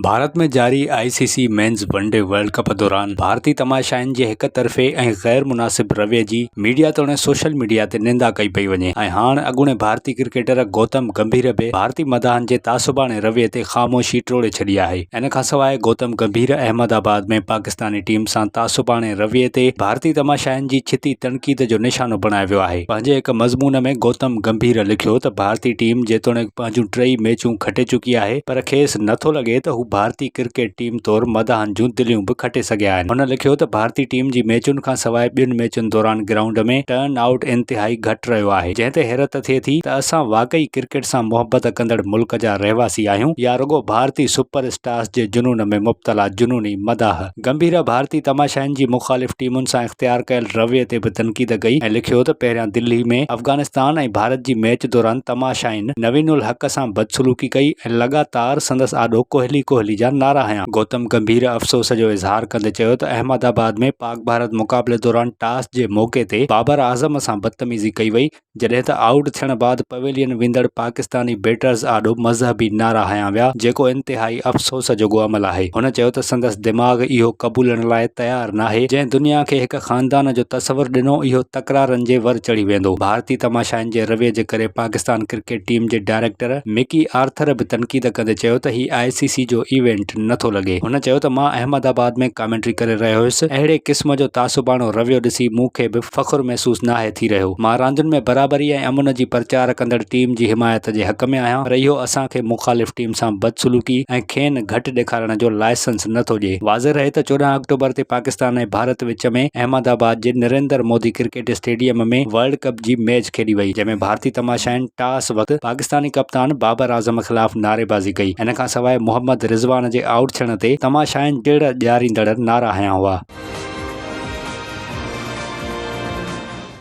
भारत में जारी ICC men's one day world कप दौरान भारतीय तमाशाइनि जे हिक तरफ़े ऐं गैर मुनासिब रवैये जी मीडिया तोड़े सोशल मीडिया ते निंदा कई पई वञे ऐं हाणे अॻूणे भारतीय क्रिकेटर गौतम गंभीर बि भारतीय मदाहनि जे तासुबाणे रवैये ते ख़ामोशी टोड़े छॾी आहे। इन खां सवाइ गौतम गंभीर अहमदाबाद में पाकिस्तानी टीम सां तासुबाणे रवैये ते भारतीय तमाशाइनि जी छिती तनक़ीद जो निशानो बणायो वियो आहे। पंहिंजे हिक मज़मून में गौतम गंभीर लिखियो त भारतीय टीम जेतोणीकि पंहिंजूं 3 मैचूं खटे चुकी आहे, पर खेसि नथो लॻे त हू भारतीय क्रिकेट टीम तौर मदाहनि जूं दिलियूं बि खटे सघिया आहिनि। हुन लिखियो त भारतीय टीम जी मैचुनि खां सवाइ ॿियुनि मैचुनि दौरान ग्राउंड में टर्न आउट इंतिहाई घटि रहियो आहे, जंहिं ते हैरत थिए थी त असां वाकई क्रिकेट सां मुहबत कंदड़ मुल्क जा रहवासी आहियूं या रुगो भारतीय सुपर स्टार्स जे जुनून में मुब्तला जुनूनी मदाह। गंभीर भारतीय तमाशाइनि जी मुख़ालिफ़ टीमुनि सां इख़्तियार कयल रवैये ते बि तनक़ीद कई ऐं लिखियो त पहिरियां दिल्ली में अफ़गानिस्तान ऐं भारत जी मैच दौरान तमाशाइनि नवीन उल हक़ सां बदसलूकी कई ऐं लगातार संदसि आॾो कोहली जा नारा हयां। गौतम गंभीर अफ़सोस जो इज़हार कंदे चयो त अहमदाबाद में पाक भारत मुक़ाबले दौरान टॉस जे मौक़े ते बाबर आज़म सां बदतमीज़ी कई वई, जॾहिं त आउट थियण बाद पवेलियन वेंदड़ पाकिस्तानी बैटर्स आॾो मज़हबी नारा हयां विया, जेको इंतिहाई अफ़सोस जोॻो अमल आहे। हुन चयो त संदसि दिमाग़ इहो क़बूलण लाइ तयार नाहे, जंहिं दुनिया खे हिक ख़ानदान जो तसवुरु ॾिनो इहो तकरारनि जे वर चढ़ी वेंदो। भारतीय तमाशाइनि जे रवैये जे करे पाकिस्तान क्रिकेट टीम जे डायरेक्टर मिकी आर्थर बि तनक़ीद कंदे चयो त ही आईसीसी जो इवेंट नथो लॻे। हुन चयो त मां अहमदाबाद में कमेंट्री करे रहियो हुयुसि, अहिड़े क़िस्म जो तासुबाणो रवैयो ॾिसी मूंखे बि फ़ख़ुरु महसूस नाहे थी रहियो। मां रांदियुनि में बराबरी ऐं अमुन जी प्रचार कंदड़ टीम जी हिमायत जे हक़ में आहियां, पर इहो असांखे मुख़ालिफ़ टीम सां बदसलूकी ऐं खेनि घटि ॾेखारण जो लाइसेंस नथो ॾिए। वाज़े रहे त 14 अक्टूबर ते पाकिस्तान ऐं भारत विच में अहमदाबाद जे नरेंद्र मोदी क्रिकेट स्टेडियम में वर्ल्ड कप जी मैच खेॾी वई, जंहिंमें भारतीय तमाशाइनि टॉस वक़्तु पाकिस्तानी कप्तान बाबर आज़म ख़िलाफ़ नारेबाज़ी कई। इन खां सवाइ मोहम्मद रिज़वान जे आउट थियण ते तमाशाइनि टिड़ ॾियारींदड़ नारा हयां हुआ।